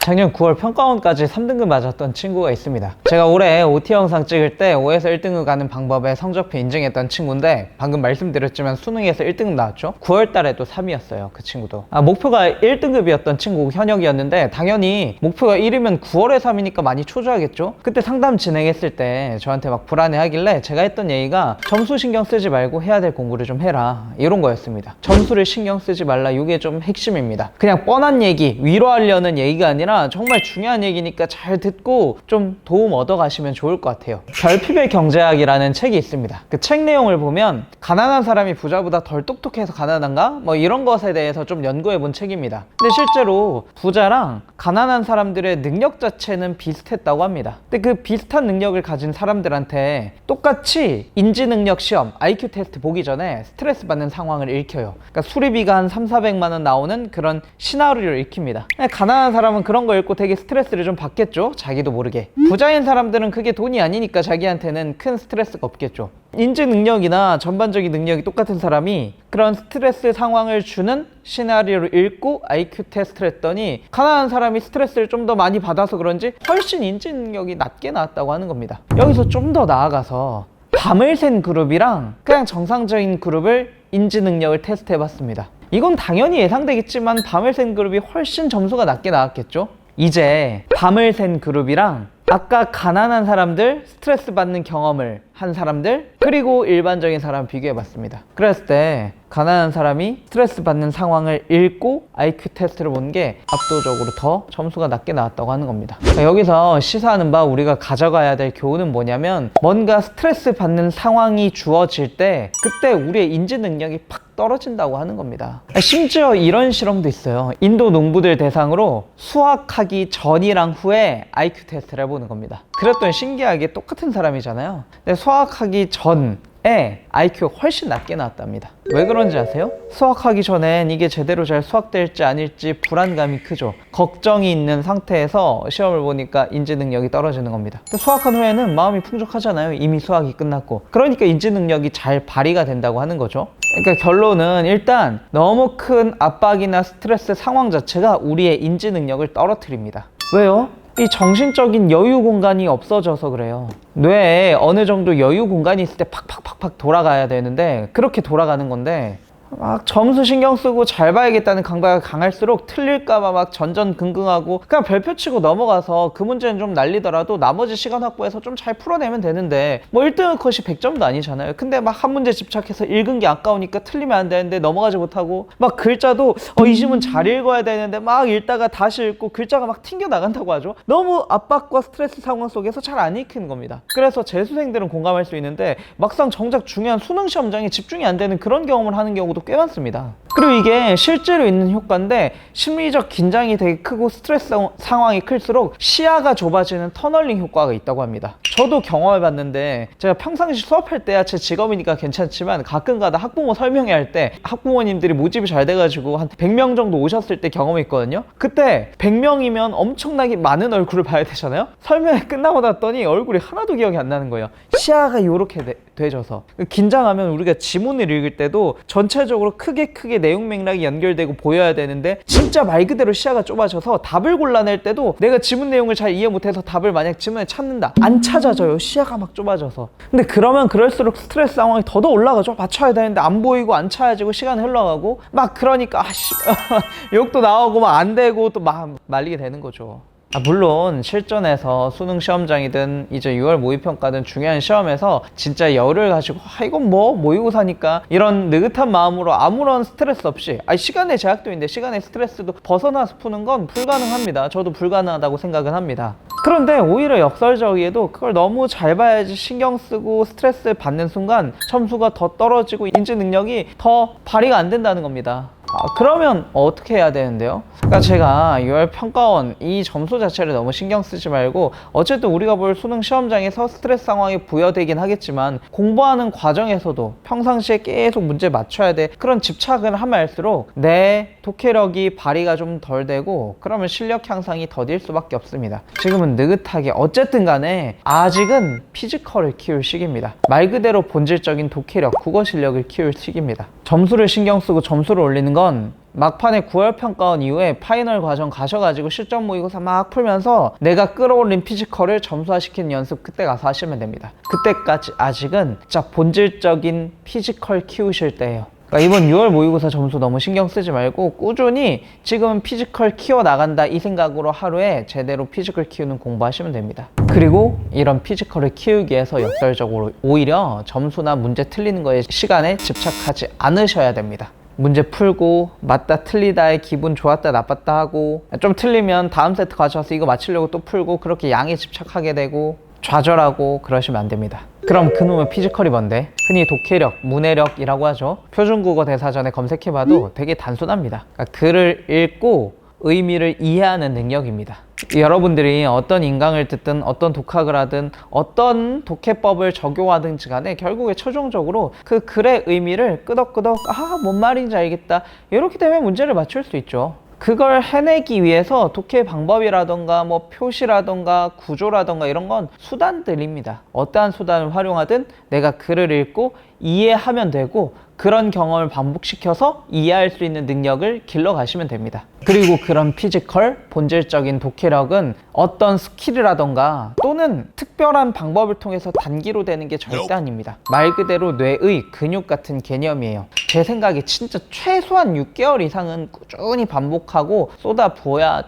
작년 9월 평가원까지 3등급 맞았던 친구가 있습니다. 제가 올해 OT 영상 찍을 때 5에서 1등급 가는 방법에 성적표 인증했던 친구인데 방금 말씀드렸지만 수능에서 1등급 나왔죠. 9월 달에도 3위였어요. 그 친구도. 목표가 1등급이었던 친구 현역이었는데 당연히 목표가 1이면 9월에 3이니까 많이 초조하겠죠. 그때 상담 진행했을 때 저한테 막 불안해하길래 제가 했던 얘기가 점수 신경 쓰지 말고 해야 될 공부를 좀 해라, 이런 거였습니다. 점수를 신경 쓰지 말라, 이게 좀 핵심입니다. 그냥 뻔한 얘기, 위로하려는 얘기가 아니라 정말 중요한 얘기니까 잘 듣고 좀 도움 얻어 가시면 좋을 것 같아요. 별피별 경제학이라는 책이 있습니다. 그 책 내용을 보면 가난한 사람이 부자보다 덜 똑똑해서 가난한가? 뭐 이런 것에 대해서 좀 연구해 본 책입니다. 근데 실제로 부자랑 가난한 사람들의 능력 자체는 비슷했다고 합니다. 근데 그 비슷한 능력을 가진 사람들한테 똑같이 인지능력 시험, IQ 테스트 보기 전에 스트레스 받는 상황을 읽혀요. 그러니까 수리비가 한 3,400만 원 나오는 그런 시나리오를 읽힙니다. 가난한 사람은 그런 거 읽고 되게 스트레스를 좀 받겠죠, 자기도 모르게. 부자인 사람들은 그게 돈이 아니니까 자기한테는 큰 스트레스가 없겠죠. 인지 능력이나 전반적인 능력이 똑같은 사람이 그런 스트레스 상황을 주는 시나리오를 읽고 IQ 테스트를 했더니 가난한 사람이 스트레스를 좀 더 많이 받아서 그런지 훨씬 인지 능력이 낮게 나왔다고 하는 겁니다. 여기서 좀 더 나아가서 밤을 샌 그룹이랑 그냥 정상적인 그룹을 인지 능력을 테스트 해봤습니다. 이건 당연히 예상되겠지만 밤을 샌 그룹이 훨씬 점수가 낮게 나왔겠죠. 이제 밤을 샌 그룹이랑 아까 가난한 사람들, 스트레스 받는 경험을 한 사람들, 그리고 일반적인 사람 비교해봤습니다. 그랬을 때 가난한 사람이 스트레스 받는 상황을 읽고 IQ 테스트를 본 게 압도적으로 더 점수가 낮게 나왔다고 하는 겁니다. 여기서 시사하는 바 우리가 가져가야 될 교훈은 뭐냐면, 뭔가 스트레스 받는 상황이 주어질 때 그때 우리의 인지 능력이 팍 떨어진다고 하는 겁니다. 심지어 이런 실험도 있어요. 인도 농부들 대상으로 수확하기 전이랑 후에 IQ 테스트를 해보는 겁니다. 그랬더니 신기하게 똑같은 사람이잖아요. 근데 수확하기 전에 IQ가 훨씬 낮게 나왔답니다. 왜 그런지 아세요? 수확하기 전엔 이게 제대로 잘 수확될지 아닐지 불안감이 크죠. 걱정이 있는 상태에서 시험을 보니까 인지 능력이 떨어지는 겁니다. 근데 수확한 후에는 마음이 풍족하잖아요. 이미 수확이 끝났고. 그러니까 인지 능력이 잘 발휘가 된다고 하는 거죠. 그러니까 결론은 일단 너무 큰 압박이나 스트레스 상황 자체가 우리의 인지 능력을 떨어뜨립니다. 왜요? 이 정신적인 여유 공간이 없어져서 그래요. 뇌에 어느 정도 여유 공간이 있을 때 팍팍팍팍 돌아가야 되는데 그렇게 돌아가는 건데, 막 점수 신경 쓰고 잘 봐야겠다는 강박이 강할수록 틀릴까봐 막 전전긍긍하고 그냥 별표 치고 넘어가서 그 문제는 좀 날리더라도 나머지 시간 확보해서 좀 잘 풀어내면 되는데, 뭐 1등급 컷이 100점도 아니잖아요. 근데 막 한 문제 집착해서 읽은 게 아까우니까 틀리면 안 되는데 넘어가지 못하고, 막 글자도 이 지문 잘 읽어야 되는데 막 읽다가 다시 읽고 글자가 막 튕겨 나간다고 하죠. 너무 압박과 스트레스 상황 속에서 잘 안 읽히는 겁니다. 그래서 재수생들은 공감할 수 있는데 막상 정작 중요한 수능 시험장에 집중이 안 되는 그런 경험을 하는 경우도 꽤 많습니다. 그리고 이게 실제로 있는 효과인데, 심리적 긴장이 되게 크고 스트레스 상황이 클수록 시야가 좁아지는 터널링 효과가 있다고 합니다. 저도 경험해봤는데, 제가 평상시 수업할 때야 제 직업이니까 괜찮지만 가끔가다 학부모 설명회 할 때 학부모님들이 모집이 잘 돼가지고 한 100명 정도 오셨을 때 경험이 있거든요. 그때 100명이면 엄청나게 많은 얼굴을 봐야 되잖아요. 설명회 끝나고 났더니 얼굴이 하나도 기억이 안 나는 거예요. 시야가 이렇게 돼져서. 긴장하면 우리가 지문을 읽을 때도 전체적으로 크게 내용 맥락이 연결되고 보여야 되는데, 진짜 말 그대로 시야가 좁아져서 답을 골라낼 때도 내가 지문 내용을 잘 이해 못해서 답을 만약 지문에 찾는다, 안 찾아져요. 시야가 막 좁아져서. 근데 그러면 그럴수록 스트레스 상황이 더더 올라가죠. 맞춰야 되는데 안 보이고 안 찾아지고 시간이 흘러가고 막, 그러니까 욕도 나오고 막 안 되고 또 막 말리게 되는 거죠. 물론 실전에서 수능 시험장이든 이제 6월 모의평가든 중요한 시험에서 진짜 열을 가지고 이건 뭐 모의고사니까 이런 느긋한 마음으로 아무런 스트레스 없이, 시간의 제약도 있는데 시간의 스트레스도 벗어나서 푸는 건 불가능합니다. 저도 불가능하다고 생각은 합니다. 그런데 오히려 역설적이에도 그걸 너무 잘 봐야지 신경 쓰고 스트레스 받는 순간 점수가 더 떨어지고 인지 능력이 더 발휘가 안 된다는 겁니다. 그러면 어떻게 해야 되는데요? 그러니까 제가 6월 평가원 이 점수 자체를 너무 신경 쓰지 말고, 어쨌든 우리가 볼 수능 시험장에서 스트레스 상황이 부여되긴 하겠지만 공부하는 과정에서도 평상시에 계속 문제 맞춰야 돼, 그런 집착을 하면 할수록 내 독해력이 발휘가 좀 덜 되고, 그러면 실력 향상이 더딜 수밖에 없습니다. 지금은 느긋하게 어쨌든 간에 아직은 피지컬을 키울 시기입니다. 말 그대로 본질적인 독해력, 국어 실력을 키울 시기입니다. 점수를 신경 쓰고 점수를 올리는 건 막판에 9월 평가원 이후에 파이널 과정 가셔가지고 실전 모의고사 막 풀면서 내가 끌어올린 피지컬을 점수화시키는 연습 그때 가서 하시면 됩니다. 그때까지 아직은 진짜 본질적인 피지컬 키우실 때예요. 그러니까 이번 6월 모의고사 점수 너무 신경 쓰지 말고 꾸준히 지금은 피지컬 키워나간다 이 생각으로 하루에 제대로 피지컬 키우는 공부하시면 됩니다. 그리고 이런 피지컬을 키우기 위해서 역설적으로 오히려 점수나 문제 틀리는 거에 시간에 집착하지 않으셔야 됩니다. 문제 풀고 맞다 틀리다에 기분 좋았다 나빴다 하고 좀 틀리면 다음 세트 가져와서 이거 맞추려고 또 풀고 그렇게 양에 집착하게 되고 좌절하고 그러시면 안 됩니다. 그럼 그놈의 피지컬이 뭔데? 흔히 독해력, 문해력이라고 하죠. 표준국어 대사전에 검색해봐도 되게 단순합니다. 그러니까 글을 읽고 의미를 이해하는 능력입니다. 여러분들이 어떤 인강을 듣든 어떤 독학을 하든 어떤 독해법을 적용하든지 간에 결국에 최종적으로 그 글의 의미를 끄덕끄덕 뭔 말인지 알겠다 이렇게 되면 문제를 맞출 수 있죠. 그걸 해내기 위해서 독해 방법이라던가 뭐 표시라던가 구조라던가 이런 건 수단들입니다. 어떠한 수단을 활용하든 내가 글을 읽고 이해하면 되고 그런 경험을 반복시켜서 이해할 수 있는 능력을 길러가시면 됩니다. 그리고 그런 피지컬, 본질적인 독해력은 어떤 스킬이라던가 또는 특별한 방법을 통해서 단기로 되는 게 절대 아닙니다. 말 그대로 뇌의 근육 같은 개념이에요. 제 생각에 진짜 최소한 6개월 이상은 꾸준히 반복하고 쏟아부어야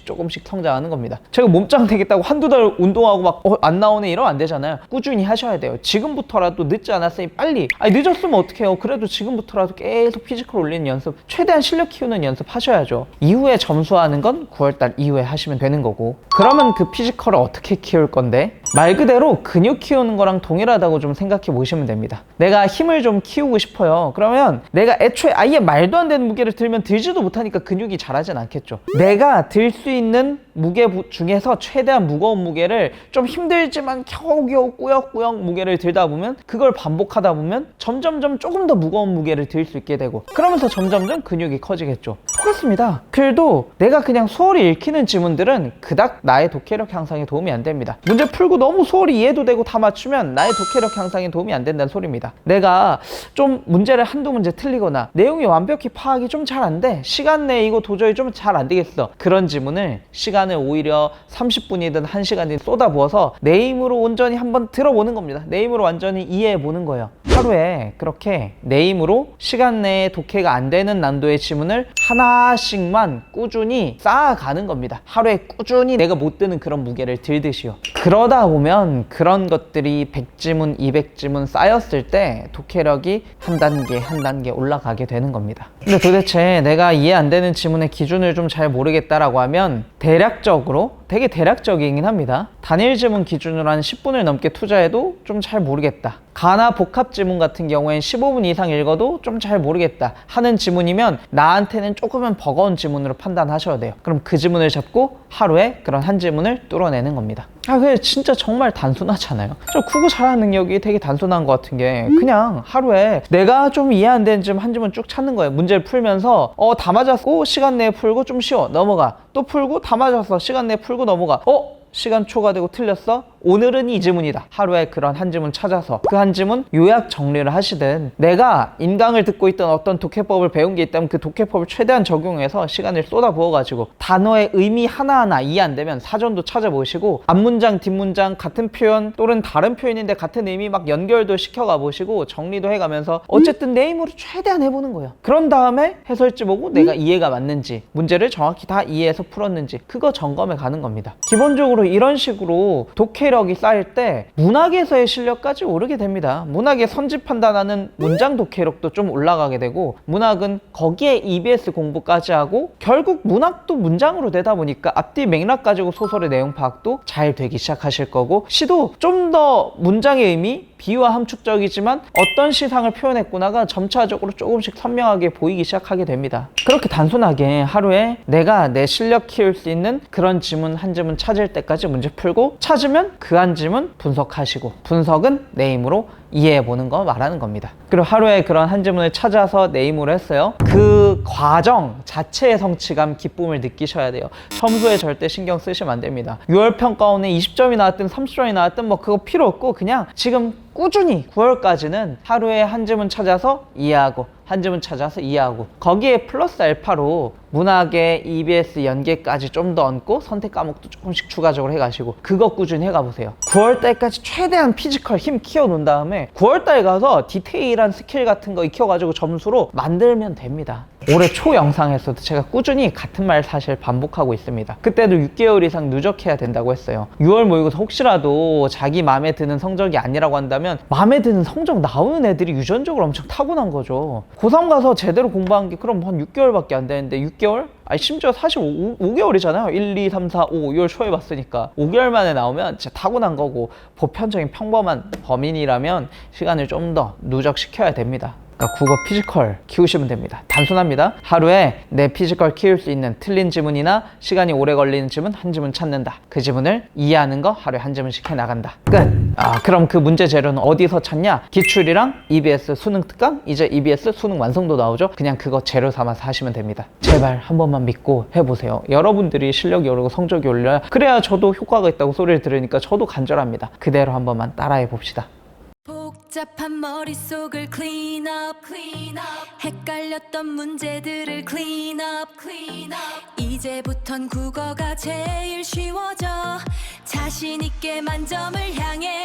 조금씩 성장하는 겁니다. 제가 몸짱 되겠다고 한두 달 운동하고 막 안 나오네 이러면 안 되잖아요. 꾸준히 하셔야 돼요. 지금부터라도 늦지 않았으니 빨리 늦었으면 어떡해요. 그래도 지금부터라도 계속 피지컬 올리는 연습, 최대한 실력 키우는 연습 하셔야죠. 이후에 점수하는 건 9월달 이후에 하시면 되는 거고. 그러면 그 피지컬을 어떻게 키울 건데? 말 그대로 근육 키우는 거랑 동일하다고 좀 생각해 보시면 됩니다. 내가 힘을 좀 키우고 싶어요. 그러면 내가 애초에 아예 말도 안 되는 무게를 들면 들지도 못하니까 근육이 자라진 않겠죠. 내가 들 수 있는 무게 중에서 최대한 무거운 무게를 좀 힘들지만 겨우겨우 꾸역꾸역 무게를 들다 보면 그걸 반복하다 보면 점점점 조금 더 무거운 무게를 들 수 있게 되고 그러면서 점점점 근육이 커지겠죠. 똑같습니다. 글도 내가 그냥 소홀히 읽히는 지문들은 그닥 나의 독해력 향상에 도움이 안 됩니다. 문제 풀고 너무 소홀히 이해도 되고 다 맞추면 나의 독해력 향상에 도움이 안 된다는 소리입니다. 내가 좀 문제를 한두 문제 틀리거나 내용이 완벽히 파악이 좀 잘 안 돼. 시간 내에 이거 도저히 좀 잘 안 되겠어. 그런 지문을 시간을 오히려 30분이든 1시간이든 쏟아부어서 내 힘으로 온전히 한번 들어보는 겁니다. 내 힘으로 완전히 이해해 보는 거예요. 하루에 그렇게 내 힘으로 시간 내에 독해가 안 되는 난도의 지문을 하나씩만 꾸준히 쌓아가는 겁니다. 하루에 꾸준히 내가 못 드는 그런 무게를 들듯이요. 그러다 보면 그런 것들이 100지문, 200지문 쌓였을 때 독해력이 한 단계 올라가게 되는 겁니다. 근데 도대체 내가 이해 안 되는 지문의 기준을 좀 잘 모르겠다라고 하면 대략적으로 되게 대략적이긴 합니다. 단일 지문 기준으로 한 10분을 넘게 투자해도 좀 잘 모르겠다. 가나 복합 지문 같은 경우엔 15분 이상 읽어도 좀 잘 모르겠다 하는 지문이면 나한테는 조금은 버거운 지문으로 판단하셔야 돼요. 그럼 그 지문을 잡고 하루에 그런 한 지문을 뚫어내는 겁니다. 그게 진짜 정말 단순하잖아요. 저 국어 잘하는 능력이 되게 단순한 것 같은 게 그냥 하루에 내가 좀 이해 안 되는 지문 한 지문 쭉 찾는 거예요. 문제를 풀면서 다 맞았고 시간 내에 풀고 좀 쉬워 넘어가. 또 풀고 다 맞았어 시간 내에 풀고 넘어가. 시간 초과되고 틀렸어? 오늘은 이 지문이다. 하루에 그런 한 지문 찾아서 그 한 지문 요약 정리를 하시든 내가 인강을 듣고 있던 어떤 독해법을 배운 게 있다면 그 독해법을 최대한 적용해서 시간을 쏟아부어가지고 단어의 의미 하나하나 이해 안 되면 사전도 찾아보시고 앞문장 뒷문장 같은 표현 또는 다른 표현인데 같은 의미 막 연결도 시켜가 보시고 정리도 해가면서 어쨌든 내 힘으로 최대한 해보는 거예요. 그런 다음에 해설지 보고 내가 이해가 맞는지 문제를 정확히 다 이해해서 풀었는지 그거 점검해 가는 겁니다. 기본적으로 이런 식으로 독해력이 쌓일 때 문학에서의 실력까지 오르게 됩니다. 문학의 선지 판단하는 문장 독해력도 좀 올라가게 되고 문학은 거기에 EBS 공부까지 하고 결국 문학도 문장으로 되다 보니까 앞뒤 맥락 가지고 소설의 내용 파악도 잘 되기 시작하실 거고 시도 좀 더 문장의 의미 비유와 함축적이지만 어떤 시상을 표현했구나가 점차적으로 조금씩 선명하게 보이기 시작하게 됩니다. 그렇게 단순하게 하루에 내가 내 실력 키울 수 있는 그런 지문 한 지문 찾을 때까지 문제 풀고 찾으면 그 한 지문 분석하시고 분석은 내 힘으로 이해해보는 거 말하는 겁니다. 그리고 하루에 그런 한 지문을 찾아서 내 힘으로 했어요. 그 과정 자체의 성취감, 기쁨을 느끼셔야 돼요. 점수에 절대 신경 쓰시면 안 됩니다. 6월 평가원에 20점이 나왔든 30점이 나왔든 뭐 그거 필요 없고 그냥 지금 꾸준히 9월까지는 하루에 한 지문 찾아서 이해하고 한 지문 찾아서 이해하고 거기에 플러스 알파로 문학의 EBS 연계까지 좀 더 얹고 선택 과목도 조금씩 추가적으로 해가시고 그거 꾸준히 해가 보세요. 9월달까지 최대한 피지컬 힘 키워 놓은 다음에 9월달 가서 디테일한 스킬 같은 거 익혀가지고 점수로 만들면 됩니다. 올해 초 영상에서도 제가 꾸준히 같은 말 사실 반복하고 있습니다. 그때도 6개월 이상 누적해야 된다고 했어요. 6월 모의고사 혹시라도 자기 마음에 드는 성적이 아니라고 한다면 마음에 드는 성적 나오는 애들이 유전적으로 엄청 타고난 거죠. 고3 가서 제대로 공부한 게 그럼 한 6개월밖에 안 되는데 6개월? 아니 심지어 사실 5개월이잖아요. 1, 2, 3, 4, 5, 6월 초에 봤으니까 5개월 만에 나오면 진짜 타고난 거고 보편적인 평범한 범인이라면 시간을 좀 더 누적시켜야 됩니다. 그러니까 국어 피지컬 키우시면 됩니다. 단순합니다. 하루에 내 피지컬 키울 수 있는 틀린 지문이나 시간이 오래 걸리는 지문 한 지문 찾는다. 그 지문을 이해하는 거 하루에 한 지문씩 해나간다. 끝! 그럼 그 문제 재료는 어디서 찾냐? 기출이랑 EBS 수능 특강, 이제 EBS 수능 완성도 나오죠? 그냥 그거 재료 삼아서 하시면 됩니다. 제발 한 번만 믿고 해보세요. 여러분들이 실력이 오르고 성적이 올려야 그래야 저도 효과가 있다고 소리를 들으니까 저도 간절합니다. 그대로 한 번만 따라해 봅시다. 복잡한 머릿속을 clean up. 헷갈렸던 문제들을 clean up. 이제부턴 국어가 제일 쉬워져. 자신 있게 만점을 향해